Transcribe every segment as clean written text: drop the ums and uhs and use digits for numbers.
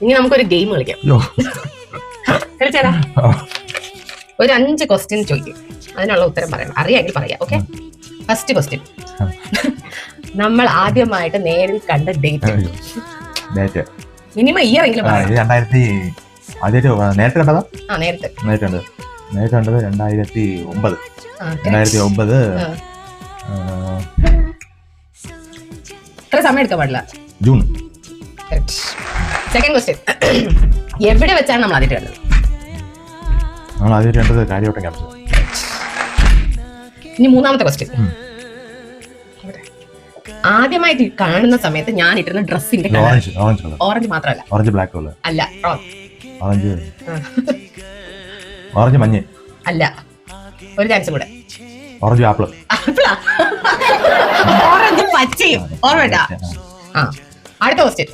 ഇനി നമുക്കൊരു ഗെയിം കളിക്കാം. കളിച്ചാലോ? ഒരു 5 ക്വസ്റ്റ്യൻ ചോദിക്കും, അതിനുള്ള ഉത്തരം പറയണം. അറിയാമെങ്കിൽ പറയാം. Okay, first question. നമ്മൾ ആദ്യമായിട്ട് നേരിൽ കണ്ട ഡേറ്റ്. മിനിമം ഇയർ എങ്കിലും പറയാം. നേരത്തെ കണ്ടതാ? നേരത്തെ കണ്ടത് 2009. ഇത്ര സമയം എടുക്കാൻ പാടില്ല. ജൂൺ. Second question. എവിടെ വെച്ചാണ് നമ്മൾ ആദ്യമായിട്ട് കണ്ടത്? നമ്മൾ ആദ്യമായിട്ട് കണ്ടത് കാര്യവട്ടം ക്യാമ്പസ്. ഇനി മൂന്നാമത്തെ ക്വസ്റ്റ്യൻ. ആദ്യമായിട്ട് കാണുന്ന സമയത്ത് ഞാൻ ഇട്ടിരുന്ന ഡ്രസ്സിന്റെ ഓറഞ്ച് മാത്രമല്ല, ഓറഞ്ച് ബ്ലാക്ക് കളർ അല്ല, ഓറഞ്ച് മഞ്ഞ അല്ല, ഒരു ചാൻസ് കൂടെ. Orange apple. ഓറഞ്ച് പച്ചയും. ഓർമ്മ. അടുത്ത ക്വസ്റ്റ്യൻ,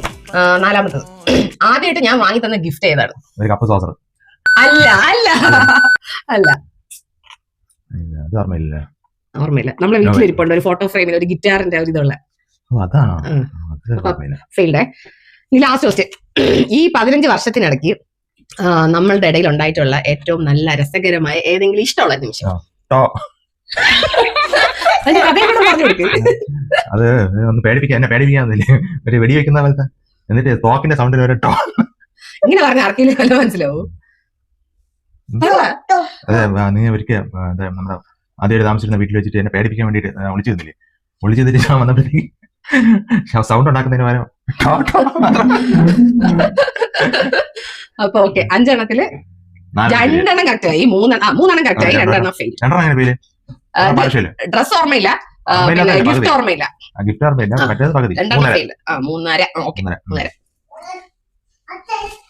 നാലാമത്തത്. ആദ്യമായിട്ട് ഞാൻ വാങ്ങി തന്ന ഗിഫ്റ്റ് ഏതാണ്? ഒരു കപ്പ് സോസർ. അല്ല അല്ല അല്ല, അത് ഓർമ്മയില്ല. നമ്മളെ വീട്ടിലിരിപ്പുണ്ട് ഒരു ഫോട്ടോ ഫ്രെയിമിൽ ഒരു ഗിറ്റാറിന്റെ ഒരു ഇതുള്ള. ഫെയിൽഡേ. ഇനി ലാസ്റ്റ് ക്വസ്റ്റ്യൻ. ഈ 15 വർഷത്തിനിടയ്ക്ക് നമ്മളുടെ ഇടയിൽ ഉണ്ടായിട്ടുള്ള ഏറ്റവും നല്ല രസകരമായ ഏതെങ്കിലും ഇഷ്ടമുള്ള നിമിഷം? അത് ഒന്ന് പേടിപ്പിക്കാൻ ഒരു വെടി വെക്കുന്ന പോലത്തെ, എന്നിട്ട് തോക്കിന്റെ സൗണ്ടിൽ ഒരു ടോ. ഇങ്ങനെ പറഞ്ഞ ആർക്കെങ്കിലും മനസ്സിലാവും? അതെ, നീ ഒരിക്കൽ നമ്മുടെ ആദ്യമായിട്ട് താമസിച്ചിരുന്ന വീട്ടിൽ വെച്ചിട്ട് എന്നെ പേടിപ്പിക്കാൻ വേണ്ടിട്ട് വിളിച്ചു തന്നില്ലേ? വിളിച്ചു തന്നിട്ട് ഞാൻ വന്നപ്പോഴത്തേക്ക് സൗണ്ട് ഉണ്ടാക്കുന്നതിന് പകരം. അപ്പൊ ഓക്കെ, 5 എണ്ണത്തില് 2 എണ്ണം കറക്റ്റ് ആയി, 3 എണ്ണം കറക്റ്റ് ആയി, 2 എണ്ണം ഫെയിൽ. ഡ്രസ് ഓർമ്മയില്ല, ഗിഫ്റ്റ് ഓർമ്മയില്ല, 2 എണ്ണം ഫെയിൽ. 3.5. ഓക്കെ, 3.5.